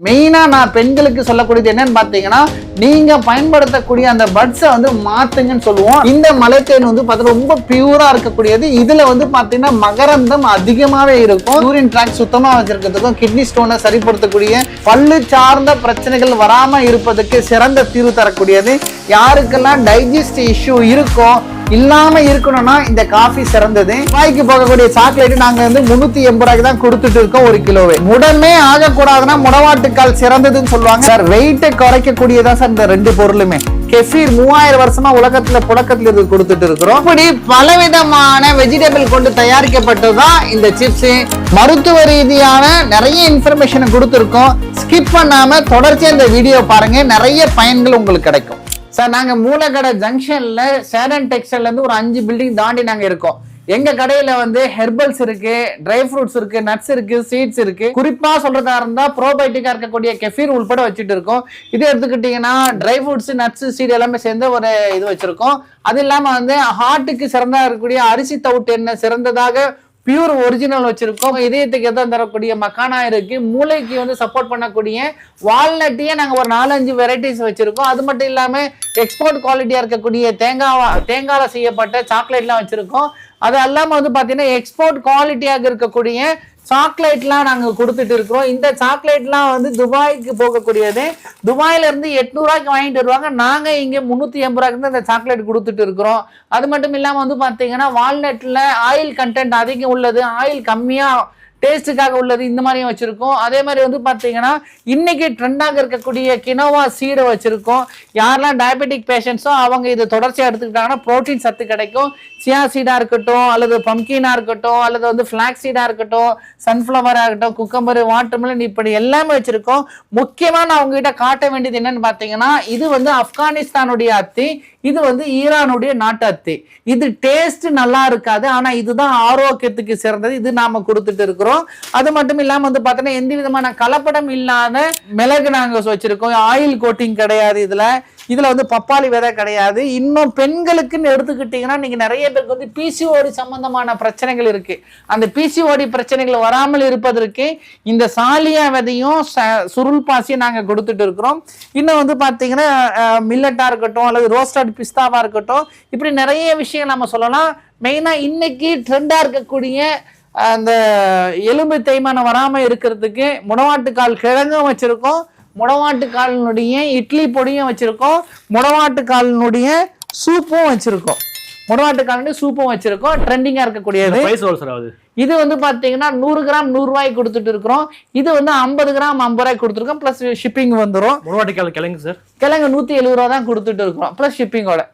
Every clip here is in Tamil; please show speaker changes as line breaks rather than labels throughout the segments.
மெயினா நான் பெண்களுக்கு சொல்லக்கூடியது என்னன்னு பாத்தீங்கன்னா, நீங்க பயன்படுத்தக்கூடிய அந்த பட்ஸை வந்து மாத்துங்கன்னு சொல்லுவோம். இந்த மலைத்தேன் வந்து பாத்தீங்கன்னா ரொம்ப பியூரா இருக்கக்கூடியது. இதுல வந்து பாத்தீங்கன்னா மகரந்தம் அதிகமாவே இருக்கும். யூரின் ட்ராக் சுத்தமா வச்சிருக்கிறதுக்கும், கிட்னி ஸ்டோனை சரிப்படுத்தக்கூடிய, பல்லு சார்ந்த பிரச்சனைகள் வராம இருப்பதுக்கு சிறந்த தீர்வு தரக்கூடியது. யாருக்கெல்லாம் டைஜஸ்ட் இஷ்யூ இருக்கும், இல்லாம இருக்கணும்னா இந்த காஃபி சிறந்தது. ரூபாய்க்கு போகக்கூடிய சாக்லேட் நாங்க வந்து 380 ரூபாய்க்கு தான் கொடுத்துட்டு இருக்கோம் ஒரு கிலோவே. உடனே ஆகக்கூடாதுன்னா முடவாட்டுக்கால் சிறந்ததுன்னு சொல்லுவாங்க சார். வெயிட்டை குறைக்கக்கூடியதான் சார் இந்த ரெண்டு பொருளுமே. கெஃபீர் 3000 வருஷமா உலகத்துல புழக்கத்துல இருந்து கொடுத்துட்டு இருக்கிறோம். இப்படி பலவிதமான வெஜிடபிள் கொண்டு தயாரிக்கப்பட்டதுதான் இந்த சிப்ஸ். மருத்துவ ரீதியான நிறைய இன்ஃபர்மேஷன் கொடுத்துருக்கோம். ஸ்கிப் பண்ணாம தொடர்ச்சியா இந்த வீடியோ பாருங்க, நிறைய பயன்கள் உங்களுக்கு கிடைக்கும். சார் நாங்க மூலக்கடை ஜங்ஷன்ல சேடன் டெக்ஸ்டைல்ல இருந்து ஒரு 5 பில்டிங் தாண்டி நாங்க இருக்கோம். எங்க கடையில வந்து ஹெர்பல்ஸ் இருக்கு, ட்ரை ஃப்ரூட்ஸ் இருக்கு, நட்ஸ் இருக்கு, சீட்ஸ் இருக்கு. குறிப்பா சொல்றதா இருந்தா ப்ரோபயோட்டிக்கா இருக்கக்கூடிய கெஃபீர் உள்பட வச்சுட்டு இருக்கோம். இது எடுத்துக்கிட்டீங்கன்னா ட்ரை ஃப்ரூட்ஸ், நட்ஸ், சீட் எல்லாமே சேர்ந்து ஒரு இது வச்சிருக்கோம். அது இல்லாம வந்து ஹார்ட்டுக்கு சிறந்தா இருக்கக்கூடிய அரிசி தவிட்டு எண்ணெய் சிறந்ததாக பியூர் ஒரிஜினல் வச்சிருக்கோம். இதயத்துக்கு எதாவது தரக்கூடிய மக்கானா இருக்கு. மூளைக்கு வந்து சப்போர்ட் பண்ணக்கூடிய வால்நட்டையே நாங்க ஒரு 4-5 வெரைட்டிஸ் வச்சிருக்கோம். அது மட்டும் இல்லாம எக்ஸ்போர்ட் குவாலிட்டியா இருக்கக்கூடிய தேங்காயில செய்யப்பட்ட சாக்லேட்லாம் வச்சிருக்கோம். அது இல்லாம வந்து பாத்தீங்கன்னா எக்ஸ்போர்ட் குவாலிட்டியாக இருக்கக்கூடிய சாக்லேட்லாம் நாங்க கொடுத்துட்டு இருக்கிறோம். இந்த சாக்லேட்லாம் வந்து துபாய்க்கு போகக்கூடியது. துபாயில இருந்து 800 ரூபாய்க்கு வாங்கிட்டு வருவாங்க. நாங்க இங்க 380 ரூபாய்க்கு தான் இந்த சாக்லேட் கொடுத்துட்டு இருக்கிறோம். அது மட்டும் இல்லாம வந்து பாத்தீங்கன்னா வால்நட்ல ஆயில் கண்டென்ட் அதிகம் உள்ளது, ஆயில் கம்மியா டேஸ்ட்டுக்காக உள்ளது, இந்த மாதிரியும் வச்சிருக்கோம். அதே மாதிரி வந்து பாத்தீங்கன்னா இன்னைக்கு ட்ரெண்டாக இருக்கக்கூடிய கினோவா சீடை வச்சிருக்கோம். யாரெல்லாம் டயபெட்டிக் பேஷண்ட்ஸோ அவங்க இதை தொடர்ச்சியா எடுத்துக்கிட்டாங்கன்னா புரோட்டீன் சத்து கிடைக்கும். சியா சீடா இருக்கட்டும், அல்லது பம்கினா இருக்கட்டும், அல்லது வந்து பிளாக் சீடா இருக்கட்டும், சன்ஃபிளவரா இருக்கட்டும், குக்கம்பர், வாட்டர்மெலன், இப்படி எல்லாமே வச்சிருக்கோம். முக்கியமா நான் உங்ககிட்ட காட்ட வேண்டியது என்னன்னு பாத்தீங்கன்னா, இது வந்து ஆப்கானிஸ்தானுடைய அத்தி, இது வந்து ஈரானுடைய நாட்டு அத்தி. இது டேஸ்ட் நல்லா இருக்காது, ஆனா இதுதான் ஆரோக்கியத்துக்கு சிறந்தது. இது நாம கொடுத்துட்டு இருக்கிறோம். அது மட்டும் இல்லாம வந்து பாத்தீங்கன்னா எந்த விதமான கலப்படம் இல்லாத மிளகு நாங்க வச்சிருக்கோம். ஆயில் கோட்டிங் கிடையாது. இதுல வந்து பப்பாளி விதை கிடையாது. இன்னும் பெண்களுக்குன்னு எடுத்துக்கிட்டீங்கன்னா நீங்க நிறைய பேருக்கு வந்து பிசிஓடி சம்பந்தமான பிரச்சனைகள் இருக்கு. அந்த பிசிஓடி பிரச்சனைகள் வராமல் இருப்பதற்கு இந்த சாலியா விதையும் சுருள் பாசியும் நாங்க கொடுத்துட்டு இருக்கிறோம். இன்னும் வந்து பாத்தீங்கன்னா மில்லட்டா இருக்கட்டும், அல்லது ரோஸ்டட் பிஸ்தாவா இருக்கட்டும், இப்படி நிறைய விஷயம் நம்ம சொல்லலாம். மெயினா இன்னைக்கு ட்ரெண்டா இருக்கக்கூடிய அந்த எலும்பு தேய்மானம் வராம இருக்கிறதுக்கு முடவாட்டுக்கால் கிழங்கும் வச்சிருக்கோம், முடவாட்டுக்காலினுடைய இட்லி பொடியும் வச்சிருக்கோம், முடவாட்டுக்காலினுடைய சூப்பும் வச்சிருக்கோம். முடவாட்டுக்காலினுடைய சூப்பும் வச்சிருக்கோம். ட்ரெண்டிங்கா இருக்கக்கூடியது. இது வந்து பாத்தீங்கன்னா 100 கிராம் 100 ரூபாய்க்கு கொடுத்துட்டு இருக்கிறோம். இது வந்து 50 கிராம் 50 ரூபாய்க்கு கொடுத்துருக்கோம். பிளஸ் ஷிப்பிங் வந்துடும்.
முடவாட்டுக்கால் கிழங்கு சார்,
கிழங்கு 170 ரூபா தான் கொடுத்துட்டு இருக்கிறோம். பிளஸ்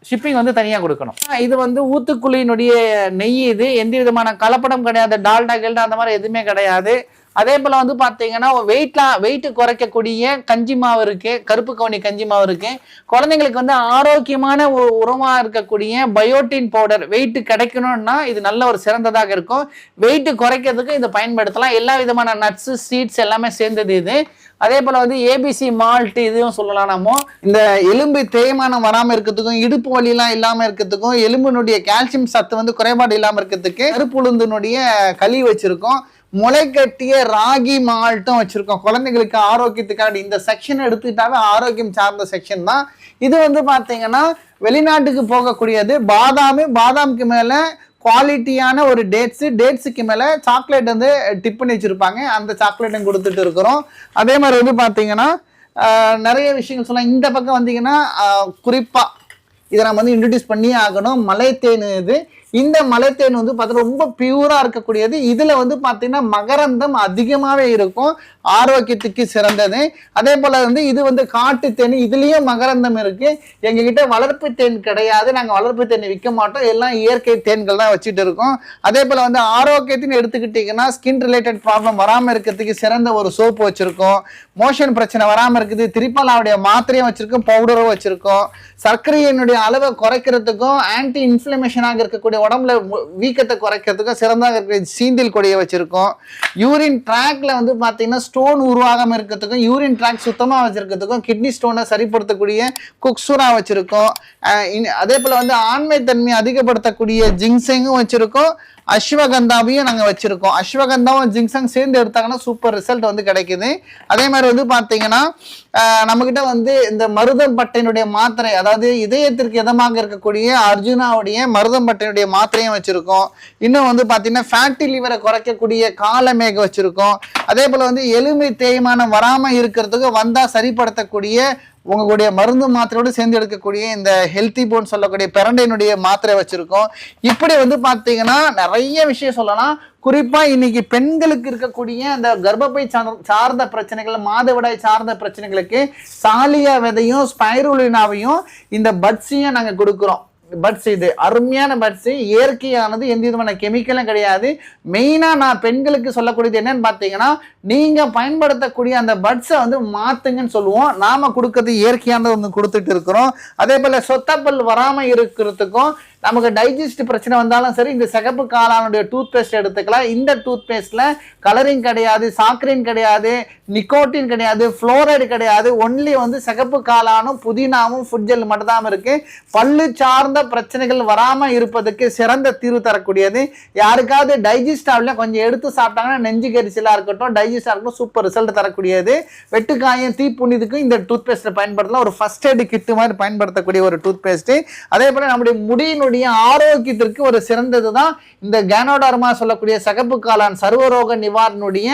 ஷிப்பிங் வந்து தனியா கொடுக்கணும். இது வந்து ஊத்துக்குழியினுடைய நெய். இது எந்த விதமான கலப்படம் கிடையாது, டால்டா கில்டா அந்த மாதிரி எதுவுமே கிடையாது. அதே போல வந்து பாத்தீங்கன்னா வெயிட் குறைக்கக்கூடிய கஞ்சி மாவு இருக்கு, கருப்பு கவுனி கஞ்சி மாவு இருக்கு. குழந்தைங்களுக்கு வந்து ஆரோக்கியமான உரமா இருக்கக்கூடிய பயோட்டின் பவுடர் வெயிட் கிடைக்கணும்னா இது நல்ல ஒரு சிறந்ததாக இருக்கும். வெயிட் குறைக்கிறதுக்கு இதை பயன்படுத்தலாம். எல்லா விதமான நட்ஸ், சீட்ஸ் எல்லாமே சேர்ந்தது இது. அதே போல வந்து ஏபிசி மால்ட் இதுவும் சொல்லலாம். நம்ம இந்த எலும்பு தேய்மானம் வராம இருக்கிறதுக்கும், இடுப்பு வலி எல்லாம் இல்லாம இருக்கிறதுக்கும், எலும்பினுடைய கால்சியம் சத்து வந்து குறைபாடு இல்லாம இருக்கிறதுக்கு கருப்புளுந்தினுடைய களி வச்சிருக்கோம். முளைக்கட்டிய ராகி மால்ட்டும் வச்சிருக்கோம். குழந்தைங்களுக்கு ஆரோக்கியத்துக்காக இந்த செக்ஷன் எடுத்துக்கிட்டாவே ஆரோக்கியம் சார்ந்த செக்ஷன் தான். இது வந்து பாத்தீங்கன்னா வெளிநாட்டுக்கு போகக்கூடியது. பாதாமுக்கு மேல குவாலிட்டியான ஒரு டேட்ஸுக்கு மேல சாக்லேட் வந்து டிப் பண்ணி வச்சிருப்பாங்க. அந்த சாக்லேட்டும் கொடுத்துட்டு இருக்கிறோம். அதே மாதிரி வந்து பாத்தீங்கன்னா நிறைய விஷயங்கள் சொல்லலாம். இந்த பக்கம் வந்தீங்கன்னா குறிப்பா இதை நம்ம வந்து இன்ட்ரடியூஸ் பண்ணி ஆகணும். மலைத்தேன். இந்த மலைத்தேன் வந்து பார்த்தீங்கன்னா ரொம்ப பியூரா இருக்கக்கூடியது. இதுல வந்து பாத்தீங்கன்னா மகரந்தம் அதிகமாவே இருக்கும், ஆரோக்கியத்துக்கு சிறந்தது. அதே போல வந்து இது வந்து காட்டு தேன், இதுலயும் மகரந்தம் இருக்கு. எங்க கிட்ட வளர்ப்பு தேன் கிடையாது, நாங்க வளர்ப்பு தேன் விற்க மாட்டோம். எல்லாம் இயற்கை தேன்கள் தான் வச்சுட்டு இருக்கோம். அதே போல வந்து ஆரோக்கியத்தின்னு எடுத்துக்கிட்டீங்கன்னா ஸ்கின் ரிலேட்டட் ப்ராப்ளம் வராம இருக்கிறதுக்கு சிறந்த ஒரு சோப்பு வச்சிருக்கோம். மோஷன் பிரச்சனை வராம இருக்குது, திரிபாலாவுடைய மாத்திரையும் வச்சிருக்கோம், பவுடரும் வச்சிருக்கோம். சர்க்கரையினுடைய அளவை குறைக்கிறதுக்கும், ஆன்டி இன்ஃபிளமேஷனாக இருக்கக்கூடிய உடம்புல வீக்கத்தை குறைக்கிறதுக்கும் சிறந்தாக இருக்கிற சீந்தில் கொடியை வச்சிருக்கோம். யூரின் ட்ராக்ல வந்து பாத்தீங்கன்னா ஸ்டோன் உருவாகாம இருக்கிறதுக்கும், யூரின் ட்ராக் சுத்தமா வச்சிருக்கிறதுக்கும், கிட்னி ஸ்டோனை சரிப்படுத்தக்கூடிய குக்சுரா வச்சிருக்கோம். அதே போல வந்து ஆண்மை தன்மையை அதிகப்படுத்தக்கூடிய ஜிங்செங்கும் வச்சிருக்கோம். அஸ்வகந்தாவையும் நாங்க வச்சிருக்கோம். அஸ்வகந்தாவும் ஜிங்சங் சேர்ந்து எடுத்தாங்கன்னா சூப்பர் ரிசல்ட் வந்து கிடைக்குது. அதே மாதிரி வந்து பாத்தீங்கன்னா நம்ம கிட்ட வந்து இந்த மருதம்பட்டையினுடைய மாத்திரை, அதாவது இதயத்திற்கு இதமாக இருக்கக்கூடிய அர்ஜுனாவுடைய மருதம்பட்டையினுடைய மாத்திரையும் வச்சிருக்கோம். இன்னும் வந்து பாத்தீங்கன்னா ஃபேட்டி லிவரை குறைக்கக்கூடிய காலமேக வச்சிருக்கோம். அதே போல வந்து எலும்பு தேய்மானம் வராம இருக்கிறதுக்கு வந்தா சரிப்படுத்தக்கூடிய உங்களுடைய மருந்து மாத்திரையோடு சேர்ந்து எடுக்கக்கூடிய இந்த ஹெல்த்தி போன் சொல்லக்கூடிய பிரண்டையினுடைய மாத்திரை வச்சிருக்கோம். இப்படி வந்து பாத்தீங்கன்னா நிறைய விஷயம் சொல்லலாம். குறிப்பா இன்னைக்கு பெண்களுக்கு இருக்கக்கூடிய அந்த கர்ப்பப்பை சார்ந்த பிரச்சனைகள், மாதவிடாய் சார்ந்த பிரச்சனைகளுக்கு சாலியா விதையும் ஸ்பைருலினாவையும் இந்த பட்ஸையும் நாங்க கொடுக்குறோம். பட்ஸ் இது அருமையான பட்ஸ், இயற்கையானது, எந்த விதமான கெமிக்கலும் கிடையாது. மெயினா நான் பெண்களுக்கு சொல்லக்கூடியது என்னன்னு பாத்தீங்கன்னா, நீங்க பயன்படுத்தக்கூடிய அந்த பட்ஸை வந்து மாத்துங்கன்னு சொல்லுவோம். நாம கொடுக்கறது இயற்கையானது வந்து கொடுத்துட்டு இருக்கிறோம். அதே போல சொத்தப்பல் வராம இருக்கிறதுக்கும், நமக்கு டைஜஸ்ட் பிரச்சனை வந்தாலும் சரி, இந்த சிகப்பு காளானுடைய டூத் பேஸ்ட் எடுத்துக்கலாம். இந்த டூத் பேஸ்ட்ல கலரிங் கிடையாது, சாக்கரின் கிடையாது, நிக்கோட்டின் கிடையாது, ஃப்ளோரைடு கிடையாது. ஒன்லி வந்து சிகப்பு காளானும் புதினாவும் ஃபுட் ஜெல் மட்டும் தான் இருக்கு. பல்லு சார்ந்த பிரச்சனைகள் வராம இருப்பதுக்கு சிறந்த தீர்வு தரக்கூடியது. யாருக்காவது டைஜஸ்ட் ஆகல கொஞ்சம் எடுத்து சாப்பிட்டாங்கன்னா நெஞ்சு கரிசலா இருக்கட்டும், டைஜஸ்டா இருக்கட்டும், சூப்பர் ரிசல்ட் தரக்கூடியது. வெட்டுக்காயம் தீப்புண்ணிதுக்கும் இந்த டூத் பேஸ்ட் பயன்படுத்தலாம். ஒரு ஃபர்ஸ்ட் எய்டு கிட் மாதிரி பயன்படுத்தக்கூடிய ஒரு டூத் பேஸ்ட். அதே போல நம்முடைய முடியினுடைய ஆரோக்கியத்திற்கு ஒரு சிறந்தது தான் இந்த கேனோடர்மா சொல்லக்கூடிய சிகப்பு காளான் சர்வரோக நிவாரணுடைய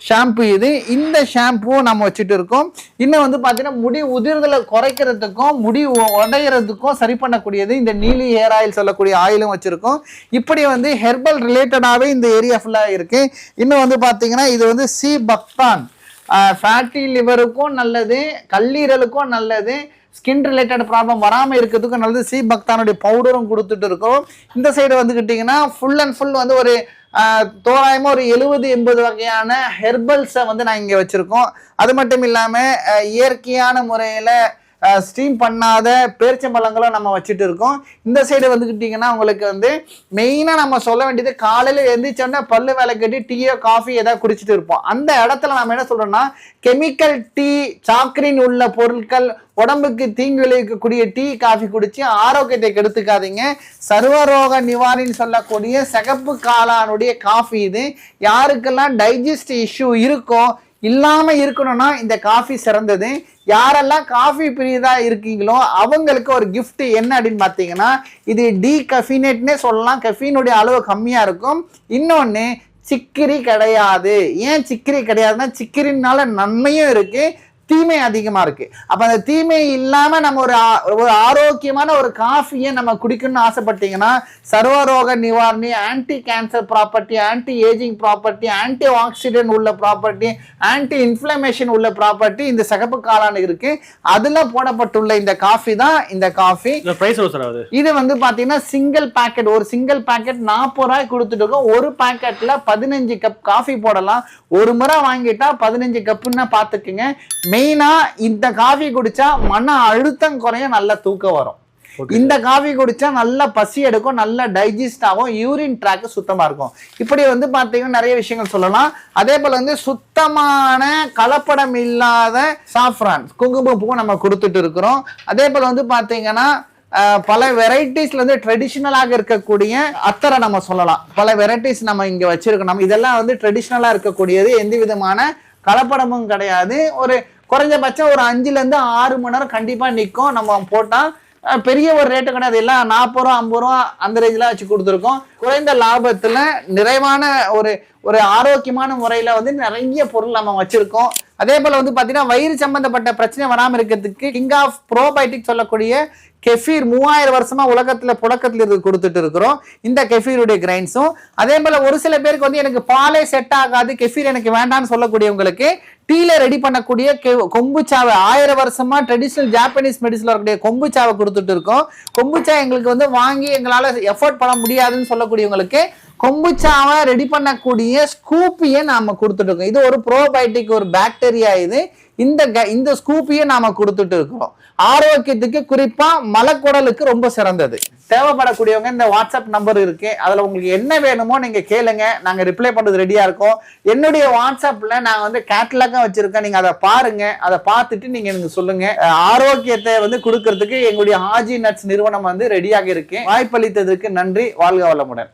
ஷாம்பு இது. இந்த ஷாம்பு நம்ம வச்சுட்டு இருக்கோம். இன்னும் வந்து பாத்தீங்கன்னா முடி உதிர்தலை குறைக்கிறதுக்கும் முடி உடையிறதுக்கும் சரி பண்ணக்கூடியது இந்த நீலி ஹேர் ஆயில் சொல்லக்கூடிய ஆயிலும் வச்சிருக்கோம். இப்படி வந்து ஹெர்பல் ரிலேட்டடாவே இந்த ஏரியா ஃபுல்லா இருக்கு. இன்னும் வந்து பாத்தீங்கன்னா இது வந்து சி பக்தான் ஃபேட்டி லிவருக்கும் நல்லது, கல்லீரலுக்கும் நல்லது, ஸ்கின் ரிலேட்டட் ப்ராப்ளம் வராமல் இருக்கிறதுக்கும் நல்லது. சி பக்தானுடைய பவுடரும் கொடுத்துட்டு இருக்கோம். இந்த சைடு வந்துக்கிட்டிங்கன்னா ஃபுல் அண்ட் ஃபுல் வந்து ஒரு தோராயமாக ஒரு 70-80 வகையான ஹெர்பல்ஸை வந்து நான் இங்கே வச்சுருக்கோம். அது மட்டும் இல்லாமல் இயற்கையான முறையில் ஸ்டீம் பண்ணாத பேரிச்சம்பழங்களும் நம்ம வச்சுட்டு இருக்கோம். இந்த சைடு வந்துக்கிட்டிங்கன்னா உங்களுக்கு வந்து மெயினாக நம்ம சொல்ல வேண்டியது, காலையில் எழுந்திரிச்சோன்னா பல்லு வேலை கட்டி டீயோ காஃபி ஏதாவது குடிச்சிட்டு இருப்போம். அந்த இடத்துல நம்ம என்ன சொல்கிறோம்னா, கெமிக்கல் டீ, சாக்கரின் உள்ள பொருட்கள், உடம்புக்கு தீங்கு விளைவிக்கக்கூடிய டீ காஃபி குடிச்சு ஆரோக்கியத்தை கெடுத்துக்காதீங்க. சர்வரோக நிவாரின்னு சொல்லக்கூடிய சிகப்பு காளானுடைய காஃபி இது. யாருக்கெல்லாம் டைஜஸ்ட் இஷ்யூ இருக்கோ, இல்லாம இருக்கணும்னா இந்த காஃபி சிறந்தது. யாரெல்லாம் காஃபி பிரியதா இருக்கீங்களோ அவங்களுக்கு ஒரு கிஃப்ட் என்ன அப்படின்னு பார்த்தீங்கன்னா, இது டீகஃபினேட்னே சொல்லலாம். கெஃபீனுடைய அளவு கம்மியா இருக்கும். இன்னொன்னு சிக்கிரி கிடையாது. ஏன் சிக்கிரி கிடையாதுன்னா, சிக்கிரினால நன்மையும் இருக்கு, தீமை அதிகமா இருக்கு. அப்ப அந்த தீமை இல்லாம நம்ம ஒரு ஆரோக்கியமான ஒரு காஃபியை நம்ம குடிக்கணும்னு ஆசைப்பட்டீங்கன்னா, சர்வரோக நிவாரணி, anti cancer property, anti ageing property, anti accident உள்ள ப்ராப்பர்ட்டி, ஆன்டி இன்ஃப்ளமேஷன் உள்ள ப்ராப்பர்ட்டி இந்த சிகப்பு காளான் இருக்கு. அதுல போடப்பட்டுள்ள இந்த காஃபி தான் இந்த காஃபி. இது வந்து பாத்தீங்கன்னா சிங்கிள் பேக்கெட், ஒரு சிங்கிள் பேக்கெட் 40 ரூபாய் கொடுத்துட்டு இருக்கோம். ஒரு பேக்கெட்ல 15 கப் காஃபி போடலாம். ஒரு முறை வாங்கிட்டா 15 கப்புன்னா பாத்துக்குங்க. மெயினா இந்த காஃபி குடிச்சா மன அழுத்தம் குறைய, நல்ல தூக்கம் வரும். இந்த காஃபி குடிச்சா நல்ல பசி எடுக்கும், நல்ல டைஜஸ்ட் ஆகும், யூரின் ட்ராக் சுத்தமா இருக்கும். இப்படி வந்து பாத்தீங்கன்னா நிறைய விஷயங்கள் சொல்லலாம். அதே போல வந்து சுத்தமான கலப்படம் இல்லாத சாஃப்ரான் குங்குமப்பூ நம்ம கொடுத்துட்டு இருக்கிறோம். அதே போல வந்து பாத்தீங்கன்னா பல வெரைட்டிஸ்ல வந்து ட்ரெடிஷனலாக இருக்கக்கூடிய அத்தரை நம்ம சொல்லலாம். பல வெரைட்டிஸ் நம்ம இங்க வச்சிருக்கோம். நம்ம இதெல்லாம் வந்து ட்ரெடிஷனலா இருக்கக்கூடியது, எந்த விதமான கலப்படமும் கிடையாது. ஒரு குறைஞ்சபட்சம் ஒரு 5 to 6 மணி நேரம் கண்டிப்பா நிற்கும். நம்ம போட்டா பெரிய ஒரு ரேட்டு கிடையாது. எல்லாம் 40 ரூபா 50 ரூபா அந்த ரேஞ்சில் வச்சு கொடுத்துருக்கோம். குறைந்த லாபத்துல நிறைவான ஒரு ஆரோக்கியமான முறையில வந்து நிறைய பொருள் நம்ம வச்சிருக்கோம். அதே போல வந்து பாத்தீங்கன்னா வயிறு சம்பந்தப்பட்ட பிரச்சனை வராம இருக்கிறதுக்கு கிங் ஆஃப் ப்ரோபயோட்டிக் சொல்லக்கூடிய கெஃபீர் 3000 வருஷமா உலகத்துல புழக்கத்துல இருந்து கொடுத்துட்டு இருக்கிறோம். இந்த கெஃபீருடைய கிரைன்ஸும் அதே போல ஒரு சில பேருக்கு வந்து எனக்கு பாலே செட் ஆகாது, கெஃபீர் எனக்கு வேண்டாம்னு சொல்லக்கூடியவங்களுக்கு டீல ரெடி பண்ணக்கூடிய கொம்புச்சாவை 1000 வருஷமா ட்ரெடிஷனல் ஜாப்பனீஸ் மெடிசன்ல இருக்கக்கூடிய கொம்புச்சாவை கொடுத்துட்டு இருக்கோம். கொம்புச்சா எங்களுக்கு வந்து வாங்கி எங்களால எஃபோர்ட் பண்ண முடியாதுன்னு சொல்லக்கூடியவங்களுக்கு கொம்புச்சாவை ரெடி பண்ணக்கூடிய ஸ்கூப்பியை நாம கொடுத்துட்டு இருக்கோம். இது ஒரு ப்ரோபயோட்டிக், ஒரு பாக்டீரியா. இது இந்த ஸ்கூப்பியை நாம கொடுத்துட்டு இருக்கோம். ஆரோக்கியத்துக்கு குறிப்பா மலக்குடலுக்கு ரொம்ப சிறந்தது. தேவைப்படக்கூடியவங்க இந்த வாட்ஸ்அப் நம்பர் இருக்கு, அதுல உங்களுக்கு என்ன வேணுமோ நீங்க கேளுங்க, நாங்க ரிப்ளை பண்றது ரெடியா இருக்கோம். என்னுடைய வாட்ஸ்அப்ல நான் வந்து கேட்டலாக வச்சிருக்கேன், நீங்க அதை பாருங்க. அதை பார்த்துட்டு நீங்க எனக்கு சொல்லுங்க. ஆரோக்கியத்தை வந்து கொடுக்கறதுக்கு எங்களுடைய ஆஜி நட்ஸ் நிறுவனம் வந்து ரெடியாக இருக்கு. வாய்ப்பளித்ததுக்கு நன்றி. வாழ்க வளமுடன்.